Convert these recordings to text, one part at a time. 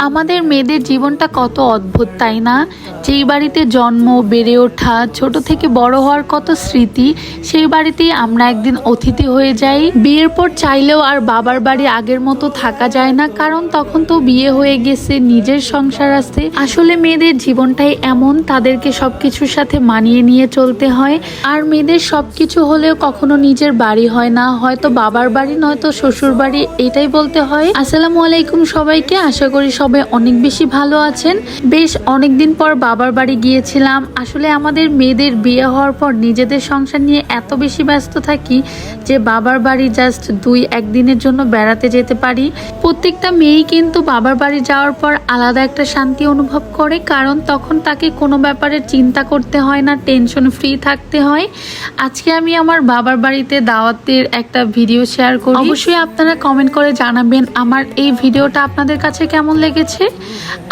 আমাদের মেয়েদের জীবনটা কত অদ্ভুত, তাই না? যেই বাড়িতে জন্ম, বেড়ে ওঠা, ছোট থেকে বড় হওয়ার কত স্মৃতি, সেই বাড়িতেই আমরা একদিন অতিথি হয়ে যাই। বিয়ের পর চাইলেও আর বাবার বাড়ি আগের মতো থাকা যায় না, কারণ তখন তো বিয়ে হয়ে গেছে, নিজের সংসার আছে। আসলে মেয়েদের জীবনটাই এমন, তাদেরকে সবকিছুর সাথে মানিয়ে নিয়ে চলতে হয়। আর মেয়েদের সবকিছু হলেও কখনো নিজের বাড়ি হয় না, হয়তো বাবার বাড়ি নয়তো শ্বশুর বাড়ি, এটাই বলতে হয়। আসসালামু আলাইকুম সবাইকে, আশা করি সবাই অনেক বেশি ভালো আছেন। বেশ অনেকদিন পর বাবার বাড়ি গিয়েছিলাম। আসলে আমাদের মেয়েদের বিয়ে হওয়ার পর নিজেদের সংসার নিয়ে এত বেশি ব্যস্ত থাকি যে বাবার বাড়ি জাস্ট 2-1 দিনের জন্য বেড়াতে যেতে পারি। প্রত্যেকটা মেয়েই কিন্তু বাবার বাড়ি যাওয়ার পর আলাদা একটা শান্তি অনুভব করে, কারণ তখন তাকে কোনো ব্যাপারে চিন্তা করতে হয় না, টেনশন ফ্রি থাকতে হয়। আজকে আমি আমার বাবার বাড়িতে দাওয়াতের একটা ভিডিও শেয়ার করি। অবশ্যই আপনারা কমেন্ট করে জানাবেন আমার এই ভিডিওটা আপনাদের কাছে কেমন লেগেছে।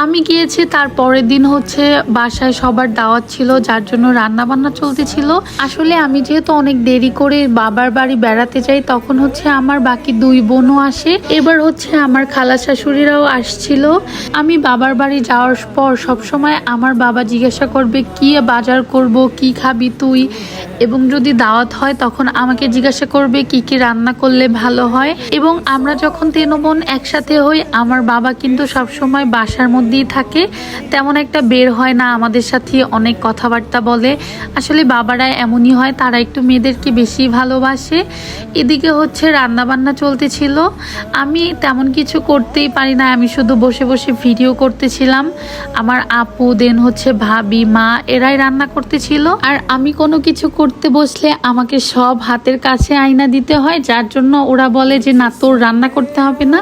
আমি গিয়েছি, তার পরের দিন হচ্ছে বাসায় সবার দাওয়াত ছিল, যার জন্য রান্না বান্না চলতেছিল। আসলে আমি যেহেতু অনেক দেরি করে বাবার বাড়ি বেড়াতে যাই, তখন হচ্ছে আমার বাকি 2 বোনও আসে, এবার হচ্ছে আমার খালা শাশুড়িরাও আসছিল। আমি বাবার বাড়ি যাওয়ার পর সবসময় আমার বাবা জিজ্ঞাসা করবে কি বাজার করব, কি খাবি তুই, এবং যদি দাওয়াত হয় তখন আমাকে জিজ্ঞাসা করবে কি কি রান্না করলে ভালো হয়। এবং আমরা যখন 3 বোন একসাথে হই, আমার বাবা কিন্তু সবসময় বাসার মধ্যেই থাকে, তেমন একটা বের হয় না, আমাদের সাথে অনেক কথাবার্তা বলে। আসলে বাবারা এমনই হয়, তারা একটু মেয়েদেরকে বেশি ভালোবাসে। এদিকে হচ্ছে রান্না বান্না চলতেছিল, আমি তেমন কিছু করতেই পারি না, আমি শুধু বসে বসে ভিডিও করতেছিলাম। আমার আপু, দেন হচ্ছে ভাবি, মা, এরাই রান্না করতেছিল। আর আমি কোনো কিছু করতে বসলে আমাকে সব হাতের কাছে আয়না দিতে হয়, যার জন্য ওরা বলে যে না, তোর রান্না করতে হবে না,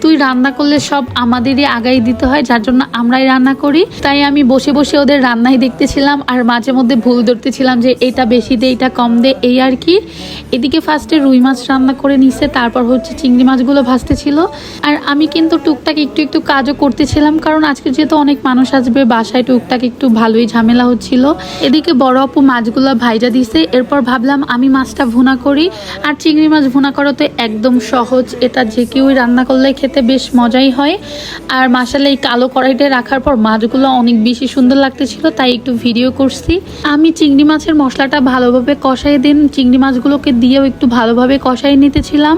তুই রান্না করলে সব আমাদেরই আগাই দিতে হয়, যার জন্য আমরাই রান্না করি। তাই আমি বসে বসে ওদের রান্নাই দেখতেছিলাম, আর মাঝে মধ্যে ভুল ধরতেছিলাম যে এটা বেশি দে, এটা কম দে, এই আর কি। এদিকে ফার্স্টে রুই মাছ রান্না করে নিছে, তারপর হচ্ছে চিংড়ি মাছগুলো ভাজতেছিল। আর আমি কিন্তু টুকটাক একটু একটু কাজও করতেছিলাম, কারণ আজকে যেহেতু অনেক মানুষ আসবে বাসায়, টুকটাক একটু ভালোই ঝামেলা হচ্ছিল। এদিকে বড় আপু মাছগুলো ভাইজা দিছে, এরপর ভাবলাম আমি মাছটা ভুনা করি। আর চিংড়ি মাছ ভুনা করা তো একদম সহজ, এটা যে কেউই রান্না করলে খেতে বেশ মজাই হয়। আর মাশাআল্লাহ এই কালো কড়াইতে রাখার পর মাছগুলো অনেক বেশি সুন্দর লাগতেছিল, তাই একটু ভিডিও করছি। আমি চিংড়ি মাছের মশলাটা ভালোভাবে কষাই দিন, চিংড়ি মাছগুলোকে দিয়েও একটু ভালোভাবে কষাই নিতেছিলাম।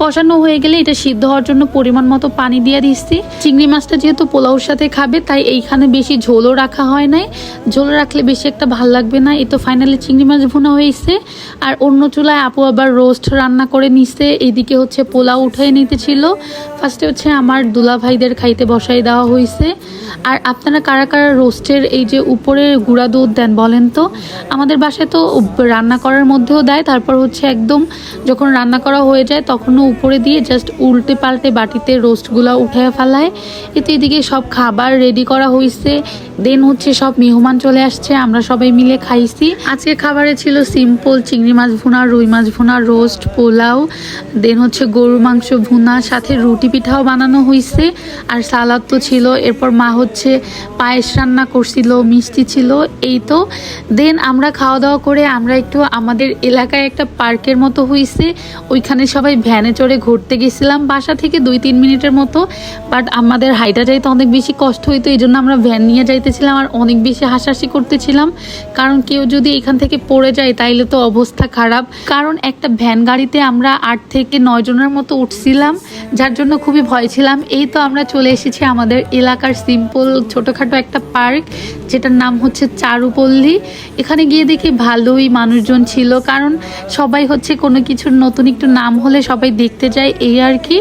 কষানো হয়ে গেলে এটা সিদ্ধ হওয়ার জন্য পরিমাণ মতো পানি দিয়ে দিচ্ছি। চিংড়ি মাছটা যেহেতু পোলাওর সাথে খাবে, তাই এইখানে বেশি ঝোলও রাখা হয় নাই, ঝোল রাখলে বেশি একটা ভাল লাগবে না। এই তো ফাইনালি চিংড়ি মাছ ভুনা হয়েছে। আর অন্য চুলায় আপু আবার রোস্ট রান্না করে নিছে, এইদিকে হচ্ছে পোলাও উঠাই নিতেছিল। ফার্স্টে হচ্ছে আমার দুলা ভাইদের খাইতে বসাই দেওয়া হয়েছে। আর আপনারা কারা কারা রোস্টের এই যে উপরে গুঁড়া দুধ দেন বলেন তো? আমাদের বাসায় তো রান্না করার মধ্যেও দেয়, তারপর হচ্ছে একদম যখন রান্না করা হয়ে যায় তখনও উপরে দিয়ে জাস্ট উল্টে পাল্টে বাটিতে রোস্টগুলো উঠে ফেলায়। এতে এদিকে সব খাবার রেডি করা হয়েছে, দেন হচ্ছে সব মেহমান চলে আসছে, আমরা সবাই মিলে খাইছি। আজকে খাবারে ছিল সিম্পল চিংড়ি মাছ ভুনা, রুই মাছ ভুনা, রোস্ট, পোলাও, দেন হচ্ছে গরুর মাংস ভুনা, সাথে রুটি পিঠাও বানানো হয়েছে, আর সালাদ তো ছিল। এরপর মা হচ্ছে পায়েস রান্না করছিল, মিষ্টি ছিল, এই তো। দেন আমরা খাওয়া দাওয়া করে আমরা একটু আমাদের এলাকায় একটা পার্কের মতো হয়েছে, ওইখানে সবাই ভ্যানে চড়ে ঘুরতে গেছিলাম, বাসা থেকে 2-3 মিনিটের মতো। বাট আমাদের হাইটা যাইতে অনেক বেশি কষ্ট হইতো, এই জন্য আমরা ভ্যান নিয়ে যাইতেছিলাম, আর অনেক বেশি হাসাহাসি করতেছিলাম, কারণ কেউ যদি এখান থেকে পড়ে যায় তাইলে তো অবস্থা খারাপ। কারণ একটা ভ্যান গাড়িতে আমরা 8 থেকে 9 জনের মতো উঠছিলাম, যার জন্য খুবই ভয় ছিলাম। এই তো আমরা চলে এসেছি আমাদের এলাকার সিম্পল ছোটোখাটো একটা পার্ক, যেটার নাম হচ্ছে চারুপল্লী। এখানে গিয়ে দেখি ভালোই মানুষজন ছিল, কারণ সবাই হচ্ছে কোনো কিছুর নতুন একটু নাম হলে সবাই দেখতে যায়, এই আর কি।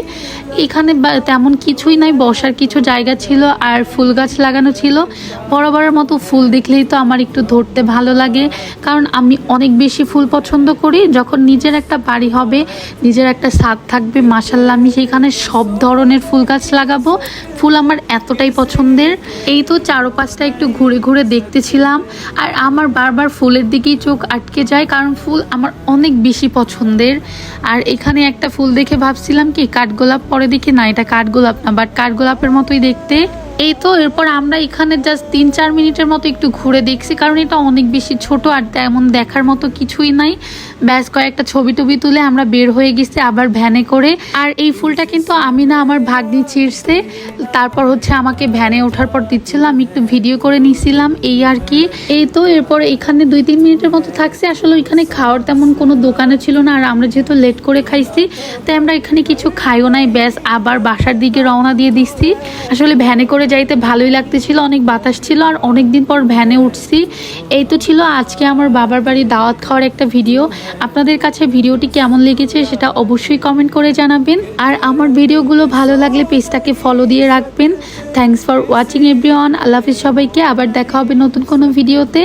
এখানে তেমন কিছুই নাই, বসার কিছু জায়গা ছিল, আর ফুল গাছ লাগানো ছিল। বরাবরের মতো ফুল দেখলেই তো আমার একটু ধরতে ভালো লাগে, কারণ আমি অনেক বেশি ফুল পছন্দ করি। যখন নিজের একটা বাড়ি হবে, নিজের একটা ছাদ থাকবে, মাশাআল্লাহ আমি সেখানে সব ধরনের ফুল গাছ লাগাবো। ফুল আমার এতটাই পছন্দের। এই তো চারপাশটা একটু ঘুরে ঘুরে দেখতেছিলাম, আর আমার বারবার ফুলের দিকেই চোখ আটকে যায়, কারণ ফুল আমার অনেক বেশি পছন্দের। আর এখানে একটা ফুল দেখে ভাবছিলাম কি কাঠগোলাপ, পরে দেখি না এটা কাঠগোলাপ না, বাট কাঠগোলাপের মতোই দেখতে। এই তো এরপর আমরা এখানে জাস্ট 3-4 মিনিটের মতো একটু ঘুরে দেখছি, কারণ এটা অনেক বেশি ছোট আর তেমন দেখার মতো কিছুই নাই। ব্যাস কয়েকটা ছবি টবি তুলে আমরা বের হয়ে গেছি আবার ভ্যানে করে। আর এই ফুলটা কিন্তু আমি না, আমার ভাগ্নি ছিঁড়ছে, তারপর হচ্ছে আমাকে ভ্যানে ওঠার পর দিচ্ছিল, আমি একটু ভিডিও করে নিছিলাম এই আর কি। এই তো এরপর এখানে 2-3 মিনিটের মতো থাকছি। আসলে ওইখানে খাওয়ার তেমন কোনো দোকানে ছিল না, আর আমরা যেহেতু লেট করে খাইছি তাই আমরা এখানে কিছু খাইও নাই। ব্যাস আবার বাসার দিকে রওনা দিয়ে দিচ্ছি। আসলে ভ্যানে করে যাইতে ভালোই লাগতেছিল, অনেক বাতাস ছিল আর অনেক দিন পর ভ্যানে উঠছি। এই তো ছিল আজকে আমার বাবার বাড়ি দাওয়াত খাওয়ার একটা ভিডিও। আপনাদের কাছে ভিডিওটি কেমন লেগেছে সেটা অবশ্যই কমেন্ট করে জানাবেন। আর আমার ভিডিওগুলো ভালো লাগলে পেজটাকে ফলো দিয়ে রাখবেন। Thanks for watching everyone. আল্লাহ হাফিজ সবাইকে। আবার দেখা হবে নতুন কোনো ভিডিওতে।